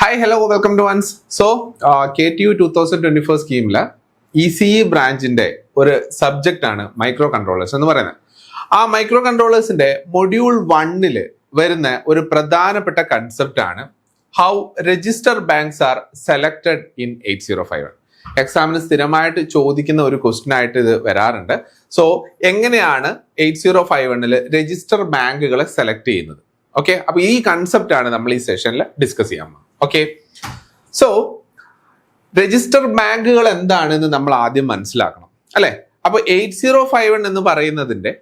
Hi, hello, welcome to once. So, KTU 2024 സ്കീമില് ECE ബ്രാഞ്ചിന്റെ ഒരു subject ആണ് micro controllers എന്ന് പറയുന്നത്. ആ മൈക്രോ കൺട്രോളേഴ്സിന്റെ മൊഡ്യൂൾ 1 വരുന്ന ഒരു പ്രധാനപ്പെട്ട കൺസെപ്റ്റ് ആണ് how register banks are selected in 8051. എക്സാമിന് സ്ഥിരമായിട്ട് ചോദിക്കുന്ന ഒരു ക്വസ്റ്റ്യൻ ആയിട്ട് ഇത് വരാറുണ്ട്. സോ എങ്ങനെയാണ് 8051 രജിസ്റ്റർ ബാങ്കുകളെ സെലക്ട് ചെയ്യുന്നത്? ഓക്കെ, അപ്പൊ ഈ കൺസെപ്റ്റ് ആണ് നമ്മൾ ഈ സെഷനിൽ ഡിസ്കസ് ചെയ്യാൻ പോകുന്നത്. ഓക്കെ, സോ രജിസ്റ്റർ ബാങ്കുകൾ എന്താണെന്ന് നമ്മൾ ആദ്യം മനസ്സിലാക്കണം അല്ലെ. അപ്പൊ 8051 എന്ന് പറയുന്നതിന്റെ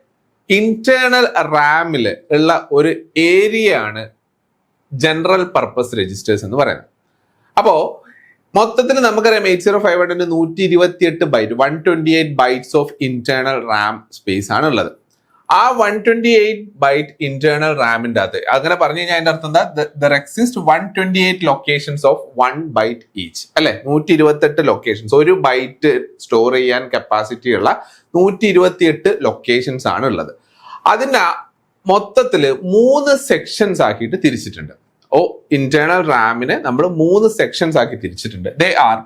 ഇന്റേണൽ റാമിൽ ഉള്ള ഒരു ഏരിയ ആണ് ജനറൽ പർപ്പസ് രജിസ്റ്റേഴ്സ് എന്ന് പറയുന്നത്. അപ്പോ മൊത്തത്തിൽ നമുക്കറിയാം 8051 128 byte 128 bytes of internal RAM space ആണ് ഉള്ളത്. ആ 128 ബൈറ്റ് ഇന്റേണൽ റാമിന്റെ അകത്ത് അങ്ങനെ പറഞ്ഞു കഴിഞ്ഞാൽ അതിന്റെ അർത്ഥം എന്താ, there exist 128 locations of 1 byte each അല്ലെ. 128 ലൊക്കേഷൻസ്, ഒരു ബൈറ്റ് സ്റ്റോർ ചെയ്യാൻ കപ്പാസിറ്റി ഉള്ള 128 ലൊക്കേഷൻസ് ആണ് ഉള്ളത്. അതിന്റെ മൊത്തത്തില് 3 സെക്ഷൻസ് ആക്കിയിട്ട് തിരിച്ചിട്ടുണ്ട്. ഇന്റേണൽ റാമിനെ നമ്മൾ 3 സെക്ഷൻസ് ആക്കി തിരിച്ചിട്ടുണ്ട്. They are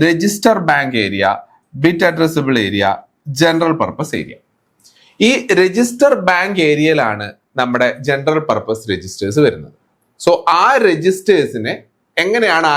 register bank area, bit addressable area, general purpose area. ഈ രജിസ്റ്റർ ബാങ്ക് ഏരിയയിലാണ് നമ്മുടെ ജനറൽ പർപ്പസ് രജിസ്റ്റേഴ്സ് വരുന്നത്. സോ ആ രജിസ്റ്റേഴ്സിനെ എങ്ങനെയാണ്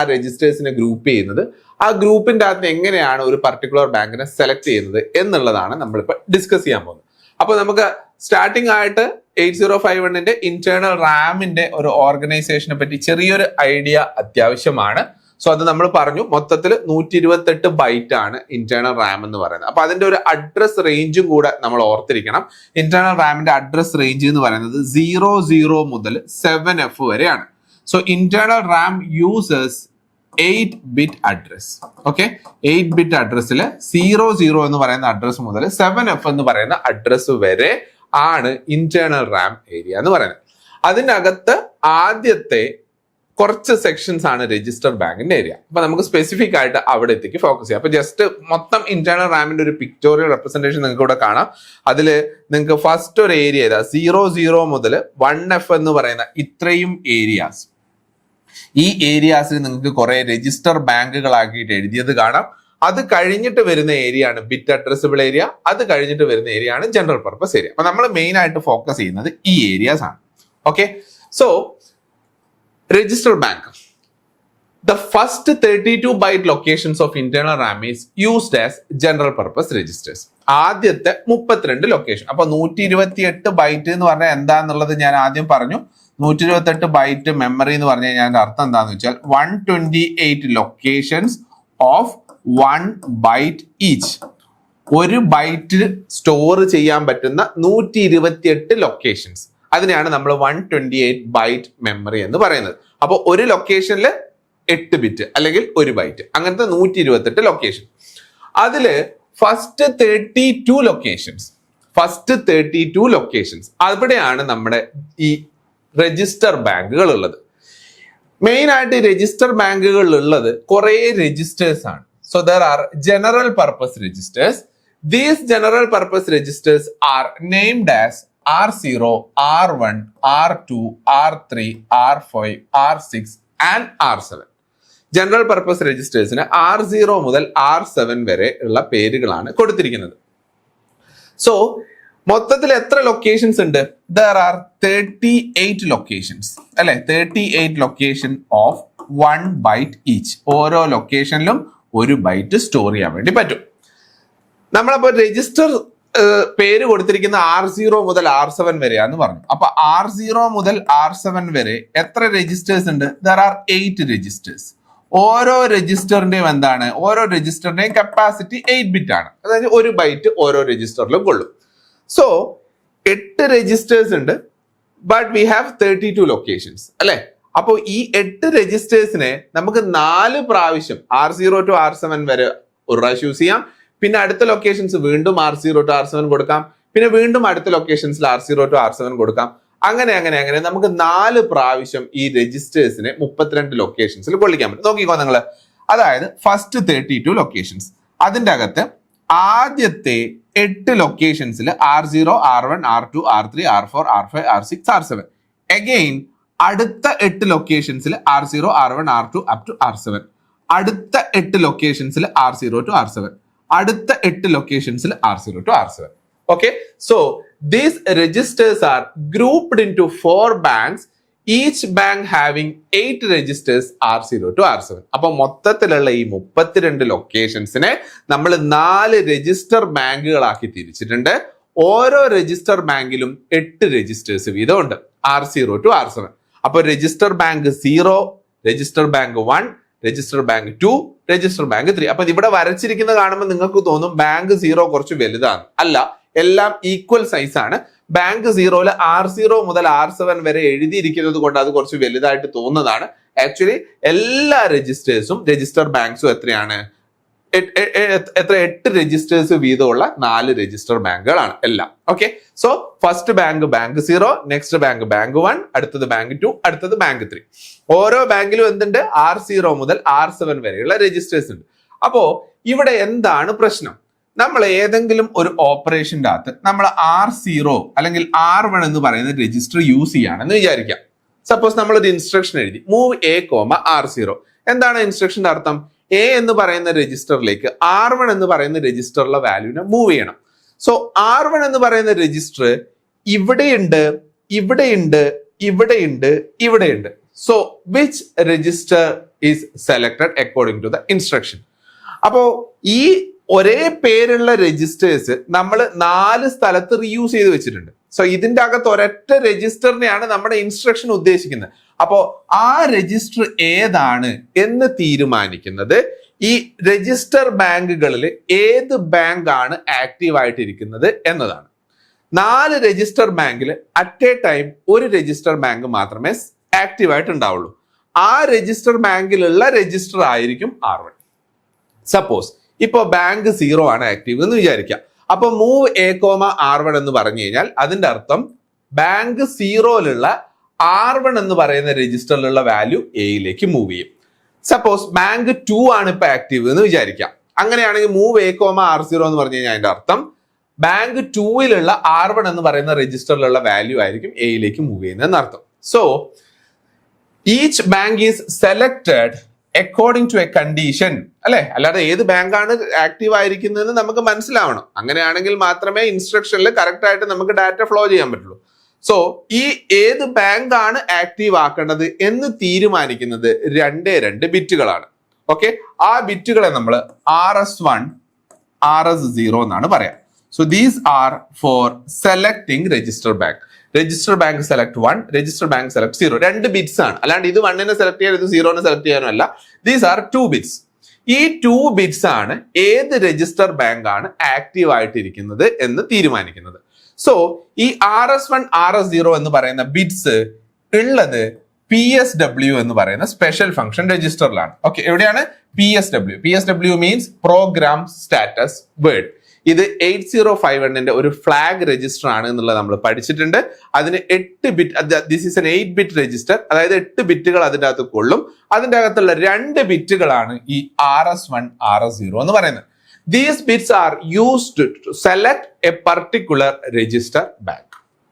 ഗ്രൂപ്പ് ചെയ്യുന്നത്, ആ ഗ്രൂപ്പിന്റെ അകത്ത് എങ്ങനെയാണ് ഒരു പർട്ടിക്കുലർ ബാങ്കിനെ സെലക്ട് ചെയ്യുന്നത് എന്നുള്ളതാണ് നമ്മളിപ്പോൾ ഡിസ്കസ് ചെയ്യാൻ പോകുന്നത്. അപ്പൊ നമുക്ക് സ്റ്റാർട്ടിംഗ് ആയിട്ട് 8051 ഇന്റേണൽ റാമിന്റെ ഒരു ഓർഗനൈസേഷനെ പറ്റി ചെറിയൊരു ഐഡിയ അത്യാവശ്യമാണ്. സോ അത് നമ്മൾ പറഞ്ഞു, മൊത്തത്തിൽ 128 ബൈറ്റ് ആണ് ഇന്റേണൽ റാം എന്ന് പറയുന്നത്. അപ്പൊ അതിന്റെ ഒരു അഡ്രസ് റേഞ്ചും കൂടെ നമ്മൾ ഓർത്തിരിക്കണം. ഇന്റേണൽ റാമിന്റെ അഡ്രസ് റേഞ്ച് എന്ന് പറയുന്നത് 00 മുതൽ 7F വരെയാണ്. So internal Ram users 8 bit address. Okay, 8 bit അഡ്രസ്സിൽ 00 എന്ന് പറയുന്ന അഡ്രസ് മുതൽ 7F എന്ന് പറയുന്ന അഡ്രസ് വരെ ആണ് ഇന്റേണൽ റാം ഏരിയ എന്ന് പറയുന്നത്. അതിനകത്ത് ആദ്യത്തെ കുറച്ച് സെക്ഷൻസ് ആണ് രജിസ്റ്റർ ബാങ്കിന്റെ ഏരിയ. അപ്പൊ നമുക്ക് സ്പെസിഫിക് ആയിട്ട് അവിടത്തേക്ക് ഫോക്കസ് ചെയ്യാം. അപ്പൊ ജസ്റ്റ് മൊത്തം ഇന്റേണൽ റാമിന്റെ ഒരു പിക്ടോറിയൽ റെപ്രസെന്റേഷൻ നിങ്ങൾക്ക് ഇവിടെ കാണാം. അതിൽ നിങ്ങൾക്ക് ഫസ്റ്റ് ഒരു ഏരിയ 00 മുതൽ 1F എന്ന് പറയുന്ന ഇത്രയും ഏരിയാസ്, ഈ ഏരിയാസിൽ നിങ്ങൾക്ക് കുറെ രജിസ്റ്റർ ബാങ്കുകളാക്കിയിട്ട് എഴുതിയത് കാണാം. അത് കഴിഞ്ഞിട്ട് വരുന്ന ഏരിയ ആണ് ബിറ്റ് അഡ്രസബിൾ ഏരിയ, അത് കഴിഞ്ഞിട്ട് വരുന്ന ഏരിയ ആണ് ജനറൽ പർപ്പസ് ഏരിയ. അപ്പൊ നമ്മൾ മെയിൻ ആയിട്ട് ഫോക്കസ് ചെയ്യുന്നത് ഈ ഏരിയാസ് ആണ്. Okay, so register bank, the first 32 byte locations of internal RAM is used as general purpose registers. ആദ്യത്തെ 32 ലൊക്കേഷൻ. അപ്പൊ 128 ബൈറ്റ് എന്ന് പറഞ്ഞാൽ എന്താന്നുള്ളത് ഞാൻ ആദ്യം പറഞ്ഞു. 128 ബൈറ്റ് മെമ്മറി എന്ന് പറഞ്ഞു കഴിഞ്ഞാൽ അതിന്റെ അർത്ഥം എന്താന്ന് വെച്ചാൽ 128 ലൊക്കേഷൻസ് ഓഫ് 1 ബൈറ്റ് ഈച്ച്. ഒരു ബൈറ്റ് സ്റ്റോർ ചെയ്യാൻ പറ്റുന്ന 128 ലൊക്കേഷൻസ്, അതിനെയാണ് നമ്മൾ 128 ബൈറ്റ് മെമ്മറി എന്ന് പറയുന്നത്. അപ്പോൾ ഒരു ലൊക്കേഷനിൽ 8 ബിറ്റ് അല്ലെങ്കിൽ 1 ബൈറ്റ്, അങ്ങനത്തെ 128 ലൊക്കേഷൻ. അതില് ഫസ്റ്റ് 32 ലൊക്കേഷൻസ് അവിടെയാണ് നമ്മുടെ ഈ രജിസ്റ്റർ ബാങ്കുകൾ ഉള്ളത്. മെയിൻ ആയിട്ട് രജിസ്റ്റർ ബാങ്കുകളിൽ ഉള്ളത് കുറെ രജിസ്റ്റേഴ്സ് ആണ്. So there are general purpose registers. These general purpose registers are named as R0, R1, R2, R3, R5, R6 and R7. General purpose രജിസ്റ്റേഴ്സിന് R0 മുതൽ R7 വരെ ഉള്ള പേരുകളാണ് കൊടുത്തിരിക്കുന്നത്. സോ മൊത്തത്തിൽ എത്ര ലൊക്കേഷൻസ് ഉണ്ട്? There are 38 ലൊക്കേഷൻസ് അല്ലെ. 38 ലൊക്കേഷൻ ഓഫ് 1 ബൈറ്റ് ഈച്ച്. ഓരോ ലൊക്കേഷനിലും 1 ബൈറ്റ് സ്റ്റോർ ചെയ്യാൻ വേണ്ടി പറ്റും. നമ്മളപ്പോ രജിസ്റ്റർ പേര് കൊടുത്തിരിക്കുന്ന R0 മുതൽ R7 വരെയാന്ന് പറഞ്ഞു. അപ്പൊ R0 മുതൽ R7 വരെ എത്ര രജിസ്റ്റേഴ്സ് ഉണ്ട്? There are 8 registers. ഓരോ രജിസ്റ്ററിന്റെയും ഓരോ രജിസ്റ്ററിന്റെയും കപ്പാസിറ്റി 8 ബിറ്റ് ആണ്. അതായത് 1 ബൈറ്റ് ഓരോ രജിസ്റ്ററിലും കൊള്ളും. സോ 8 രജിസ്റ്റേഴ്സ് ഉണ്ട്, ബട്ട് വി ഹാവ് 32 ലൊക്കേഷൻസ് അല്ലെ. അപ്പൊ ഈ 8 രജിസ്റ്റേഴ്സിനെ നമുക്ക് 4 പ്രാവശ്യം R0 to R7 വരെ ഒരു പ്രാവശ്യം യൂസ് ചെയ്യാം. പിന്നെ അടുത്ത ലൊക്കേഷൻസ് വീണ്ടും R0 to R7 കൊടുക്കാം. പിന്നെ വീണ്ടും അടുത്ത ലൊക്കേഷൻസിൽ R0 to R7 കൊടുക്കാം. അങ്ങനെ നമുക്ക് 4 പ്രാവശ്യം ഈ രജിസ്റ്റേഴ്സിനെ 32 ലൊക്കേഷൻസിൽ കൊള്ളിക്കാൻ പറ്റും. നോക്കിക്കോ നിങ്ങൾ, അതായത് ഫസ്റ്റ് 32 ലൊക്കേഷൻസ്, അതിൻ്റെ അകത്ത് ആദ്യത്തെ 8 ലൊക്കേഷൻസിൽ R0, R1, R2, R3, R4, R5, R6, R7. Again അടുത്ത 8 ലൊക്കേഷൻസിൽ R0, R1, R2 up to R7. അടുത്ത 8 ലൊക്കേഷൻസിൽ R0 to R7. അടുത്ത 8 ലൊക്കേഷൻസിൽ R0 to R7. Okay, so these registers are grouped into 4 banks, each bank having 8 registers R0 to R7. അപ്പൊ മൊത്തത്തിലുള്ള ഈ 32 ലൊക്കേഷൻസിനെ നമ്മൾ 4 register ബാങ്കുകളാക്കി തിരിച്ചിട്ടുണ്ട്. ഓരോ രജിസ്റ്റർ ബാങ്കിലും 8 രജിസ്റ്റേഴ്സ് വീതമുണ്ട്, R0 to R7. അപ്പൊ register bank 0, register bank 1, register bank 2, register bank 3. അപ്പൊ ഇവിടെ വരച്ചിരിക്കുന്നത് കാണുമ്പോൾ നിങ്ങൾക്ക് തോന്നും ബാങ്ക് 0 കുറച്ച് വലുതാണ്. അല്ല, എല്ലാം ഈക്വൽ സൈസ് ആണ്. ബാങ്ക് 0-ല് R0 മുതൽ R7 വരെ എഴുതിയിരിക്കുന്നത് കൊണ്ട് അത് കുറച്ച് വലുതായിട്ട് തോന്നുന്നതാണ്. ആക്ച്വലി എല്ലാ രജിസ്റ്റേഴ്സും രജിസ്റ്റർ ബാങ്ക്സും എത്രയാണ്? 8 രജിസ്റ്റേഴ്സ് വീതമുള്ള 4 രജിസ്റ്റർ ബാങ്കുകളാണ് എല്ലാം. Okay, so first bank 0, next bank 1, അടുത്തത് ബാങ്ക് 2, അടുത്തത് ബാങ്ക് 3. ഓരോ ബാങ്കിലും എന്തുണ്ട്? R0 മുതൽ R7 വരെയുള്ള രജിസ്റ്റേഴ്സ് ഉണ്ട്. അപ്പോ ഇവിടെ എന്താണ് പ്രശ്നം? നമ്മൾ ഏതെങ്കിലും ഒരു ഓപ്പറേഷന്റെ അകത്ത് നമ്മൾ R0 അല്ലെങ്കിൽ R1 എന്ന് പറയുന്ന രജിസ്റ്റർ യൂസ് ചെയ്യാണെന്ന് വിചാരിക്കാം. സപ്പോസ് നമ്മൾ ഒരു ഇൻസ്ട്രക്ഷൻ എഴുതി മൂവ് A, R0. എന്താണ് ഇൻസ്ട്രക്ഷന്റെ അർത്ഥം? A എന്ന് പറയുന്ന രജിസ്റ്ററിലേക്ക് R1 എന്ന് പറയുന്ന രജിസ്റ്ററിലെ വാല്യൂനെ മൂവ് ചെയ്യണം. സോ R1 എന്ന് പറയുന്ന രജിസ്റ്റർ ഇവിടെയുണ്ട്, ഇവിടെയുണ്ട്, ഇവിടെയുണ്ട്, ഇവിടെയുണ്ട്. So which register is selected according to the instruction? അപ്പോ ഈ ഒരേ പേരുള്ള രജിസ്റ്റേഴ്സ് നമ്മൾ 4 സ്ഥലത്ത് റീയൂസ് ചെയ്ത് വെച്ചിട്ടുണ്ട്. സോ ഇതിന്റെ അകത്ത് ഒരൊറ്റ രജിസ്റ്ററിനെയാണ് നമ്മുടെ ഇൻസ്ട്രക്ഷൻ ഉദ്ദേശിക്കുന്നത്. അപ്പോ ആ രജിസ്റ്റർ ഏതാണ് എന്ന് തീരുമാനിക്കുന്നത് ഈ രജിസ്റ്റർ ബാങ്കുകളിൽ ഏത് ബാങ്ക് ആണ് ആക്റ്റീവ് ആയിട്ടിരിക്കുന്നത് എന്നതാണ്. 4 രജിസ്റ്റർ ബാങ്കിൽ അറ്റ് എ ടൈം ഒരു രജിസ്റ്റർ ബാങ്ക് മാത്രമേ ആക്റ്റീവ് ആയിട്ട് ഉണ്ടാവുള്ളൂ. ആ രജിസ്റ്റർ ബാങ്കിലുള്ള രജിസ്റ്റർ ആയിരിക്കും R1. സപ്പോസ് ഇപ്പൊ ബാങ്ക് 0 ആണ് ആക്റ്റീവ് എന്ന് വിചാരിക്കാം. അപ്പൊ മൂവ് A, R1 എന്ന് പറഞ്ഞു കഴിഞ്ഞാൽ അതിന്റെ അർത്ഥം ബാങ്ക് 0-ലുള്ള R1 എന്ന് പറയുന്ന രജിസ്റ്ററിലുള്ള വാല്യൂ എയിലേക്ക് മൂവ് ചെയ്യും. സപ്പോസ് ബാങ്ക് 2 ആണ് ഇപ്പൊ ആക്റ്റീവ് എന്ന് വിചാരിക്കാം. അങ്ങനെയാണെങ്കിൽ മൂവ് A, R0 എന്ന് പറഞ്ഞു കഴിഞ്ഞാൽ അതിന്റെ അർത്ഥം ബാങ്ക് 2-ലുള്ള R1 എന്ന് പറയുന്ന രജിസ്റ്ററിലുള്ള വാല്യൂ ആയിരിക്കും എയിലേക്ക് മൂവ് ചെയ്യുന്നതെന്ന് അർത്ഥം. So each bank is selected according to a condition, അല്ലെ? അല്ലാതെ ഏത് ബാങ്കാണ് ആക്റ്റീവ് ആയിരിക്കുന്നതെന്ന് നമുക്ക് മനസ്സിലാവണം. അങ്ങനെയാണെങ്കിൽ മാത്രമേ ഇൻസ്ട്രക്ഷനിൽ കറക്റ്റ് ആയിട്ട് നമുക്ക് ഡാറ്റ ഫ്ലോ ചെയ്യാൻ പറ്റുള്ളൂ. സോ ഈ ഏത് ബാങ്ക് ആണ് ആക്റ്റീവ് ആക്കേണ്ടത് എന്ന് തീരുമാനിക്കുന്നത് 2 ബിറ്റുകളാണ്. ഓക്കെ, ആ ബിറ്റുകളെ നമ്മൾ RS1, RS0 എന്നാണ് പറയാം. So these are four selecting register bank. Register bank select 1, register bank select 0. 2 bits ആണ്, അല്ലാണ്ട് ഇത് 1-നെ സെലക്ട് ചെയ്യാൻ ഇത് 0-നെ സെലക്ട് ചെയ്യാനോ അല്ല. These are 2 bits. ഈ 2 ബിറ്റ്സ് ആണ് ഏത് രജിസ്റ്റർ ബാങ്ക് ആണ് ആക്റ്റീവ് ആയിട്ടിരിക്കുന്നത് എന്ന് തീരുമാനിക്കുന്നത്. സോ ഈ RS1, RS0 എന്ന് പറയുന്ന ബിറ്റ്സ് ഉള്ളത് PSW എന്ന് പറയുന്ന സ്പെഷ്യൽ ഫംഗ്ഷൻ രജിസ്റ്ററിലാണ്. ഓക്കെ, എവിടെയാണ്? PSW means programme status word. ഇത് 8051-ന്റെ ഒരു ഫ്ലാഗ് രജിസ്റ്റർ ആണ് എന്നുള്ളത് നമ്മൾ പഠിച്ചിട്ടുണ്ട്. അതിന് 8 bit, this is N 8 bit register, അതായത് 8 ബിറ്റുകൾ അതിൻ്റെ അകത്ത് കൊള്ളും. അതിൻ്റെ അകത്തുള്ള 2 ബിറ്റുകളാണ് ഈ RS1, RS0 എന്ന് പറയുന്നത്. These bits are used to select a particular register bank.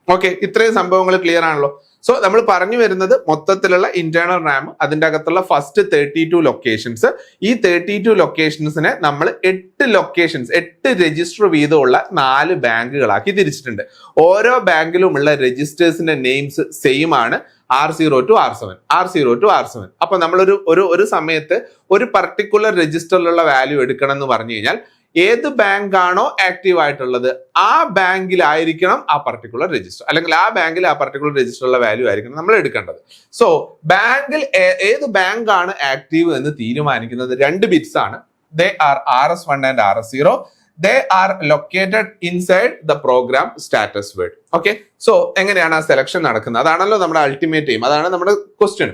Okay, ഇത്രയും സംഭവങ്ങൾ ക്ലിയർ ആണല്ലോ. സോ നമ്മൾ പറഞ്ഞു വരുന്നത് മൊത്തത്തിലുള്ള ഇന്റേണൽ റാം, അതിൻ്റെ അകത്തുള്ള ഫസ്റ്റ് 32 ലൊക്കേഷൻസ്, ഈ 32 ലൊക്കേഷൻസിനെ നമ്മൾ 8 രജിസ്റ്റർ വീതമുള്ള 4 ബാങ്കുകളാക്കി തിരിച്ചിട്ടുണ്ട്. ഓരോ ബാങ്കിലുമുള്ള രജിസ്റ്റേഴ്സിന്റെ നെയിംസ് സെയിം ആണ്, R0 to R7, R0 to R7. അപ്പൊ നമ്മളൊരു ഒരു സമയത്ത് ഒരു പർട്ടിക്കുലർ രജിസ്റ്ററിലുള്ള വാല്യൂ എടുക്കണം എന്ന് പറഞ്ഞു കഴിഞ്ഞാൽ ഏത് ബാങ്ക് ആണോ ആക്റ്റീവ് ആയിട്ടുള്ളത് ആ ബാങ്കിലായിരിക്കണം ആ പർട്ടിക്കുലർ രജിസ്റ്റർ, അല്ലെങ്കിൽ ആ ബാങ്കിൽ ആ പർട്ടിക്കുലർ രജിസ്റ്ററിലുള്ള വാല്യൂ ആയിരിക്കണം നമ്മൾ എടുക്കേണ്ടത്. സോ ബാങ്കിൽ ഏത് ബാങ്ക് ആണ് ആക്റ്റീവ് എന്ന് തീരുമാനിക്കുന്നത് 2 ബിറ്റ്സ് ആണ്. They are RS1 and RS0. They are located inside the program status word. Okay, so എങ്ങനെയാണ് ആ സെലക്ഷൻ നടക്കുന്നത്? അതാണല്ലോ നമ്മുടെ അൾട്ടിമേറ്റ് എയിം, അതാണ് നമ്മുടെ ക്വസ്റ്റ്യൻ.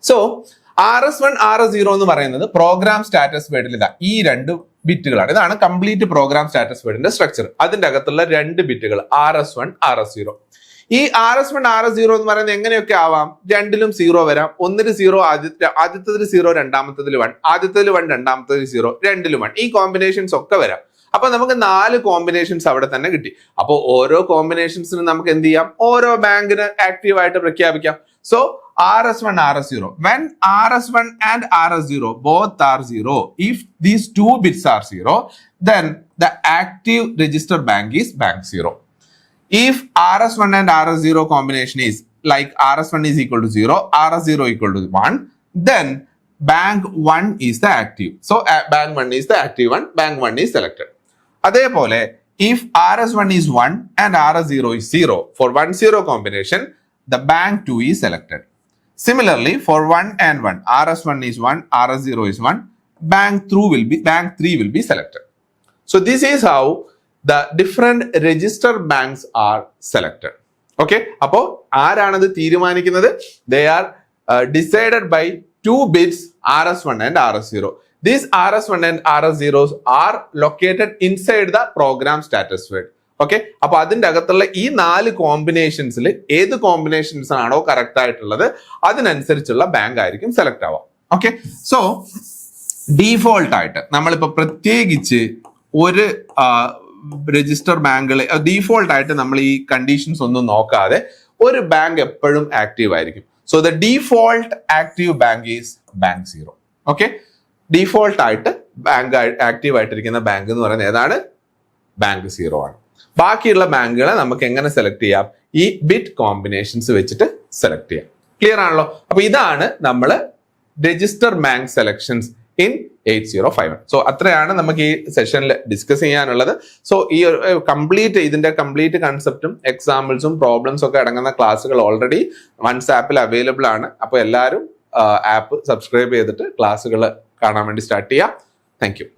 സോ RS1, RS0 എന്ന് പറയുന്നത് പ്രോഗ്രാം സ്റ്റാറ്റസ് വേർഡിൽ ഇതാ ഈ 2 ബിറ്റുകളാണ്. ഇതാണ് കംപ്ലീറ്റ് പ്രോഗ്രാം സ്റ്റാറ്റസ് വേർഡിന്റെ സ്ട്രക്ചർ. അതിന്റെ അകത്തുള്ള 2 ബിറ്റുകൾ RS1, RS0. ഈ RS1, RS0 എന്ന് പറയുന്നത് എങ്ങനെയൊക്കെ ആവാം? 2-ലും 0 വരാം. 1-ൽ 0, ആദ്യത്തതിൽ 0, രണ്ടാമത്തതിൽ 1, ആദ്യത്തതിൽ 1, രണ്ടാമത്തതിൽ 0, 2-ലും 1. ഈ കോമ്പിനേഷൻസ് ഒക്കെ വരാം. അപ്പൊ നമുക്ക് 4 കോമ്പിനേഷൻസ് അവിടെ തന്നെ കിട്ടി. അപ്പോൾ ഓരോ കോമ്പിനേഷൻസിനും നമുക്ക് എന്ത് ചെയ്യാം? ഓരോ ബാങ്കിന് ആക്റ്റീവ് ആയിട്ട് പ്രഖ്യാപിക്കാം. So RS1, RS0. When RS1 and RS0 both are 0, if these two bits are 0, then the active register bank is bank 0. If RS1 and RS0 combination is like RS1 is equal to 0, RS0 equal to 1, then bank 1 is the active. So bank 1 is the active one, bank 1 is selected. അതേപോലെ if RS1 is 1 and RS0 is 0, for 1-0 combination, the bank 2 is selected. Similarly, for 1 and 1, RS1 is 1, RS0 is 1, bank 3 will be selected. So this is how the different register banks are selected. Okay, അപ്പോൾ ആരാണത് തീരുമാനിക്കുന്നത്? They are decided by 2 bits RS1 and RS0. These RS1 and RS0s are located inside the program status field. Okay, അപ്പൊ അതിന്റെ അകത്തുള്ള ഈ 4 കോമ്പിനേഷൻസിൽ ഏത് combinations ആണോ correct ആയിട്ടുള്ളത് അതിനനുസരിച്ചുള്ള ബാങ്ക് ആയിരിക്കും സെലക്ട് ആവാം. ഓക്കെ, സോ ഡീഫോൾട്ട് ആയിട്ട് നമ്മളിപ്പോ പ്രത്യേകിച്ച് ഒരു രജിസ്റ്റർ ബാങ്കുകൾ ഡീഫോൾട്ട് ആയിട്ട് നമ്മൾ ഈ കണ്ടീഷൻസ് ഒന്നും നോക്കാതെ ഒരു ബാങ്ക് എപ്പോഴും ആക്റ്റീവ് ആയിരിക്കും. So the default active bank is bank 0. Okay, default ആയിട്ട് ബാങ്ക് ആക്റ്റീവ് ആയിട്ടിരിക്കുന്ന ബാങ്ക് എന്ന് പറയുന്നത് ഏതാണ്? ബാങ്ക് 0 ആണ്. ബാക്കിയുള്ള ബാങ്കുകളെ നമുക്ക് എങ്ങനെ സെലക്ട് ചെയ്യാം? ഈ ബിറ്റ് കോമ്പിനേഷൻസ് വെച്ചിട്ട് സെലക്ട് ചെയ്യാം. ക്ലിയർ ആണല്ലോ? അപ്പൊ ഇതാണ് നമ്മൾ register bank selections in 8051. So അത്രയാണ് നമുക്ക് ഈ സെഷനിൽ ഡിസ്കസ് ചെയ്യാനുള്ളത്. സോ ഈ ഇതിന്റെ കംപ്ലീറ്റ് കൺസെപ്റ്റും എക്സാമ്പിൾസും പ്രോബ്ലംസും ഒക്കെ അടങ്ങുന്ന ക്ലാസ്സുകൾ ഓൾറെഡി വൺസ് ആപ്പിൽ അവൈലബിൾ ആണ്. അപ്പോൾ എല്ലാവരും ആപ്പ് സബ്സ്ക്രൈബ് ചെയ്തിട്ട് ക്ലാസ്സുകൾ കാണാൻ വേണ്ടി സ്റ്റാർട്ട് ചെയ്യാം. Thank you.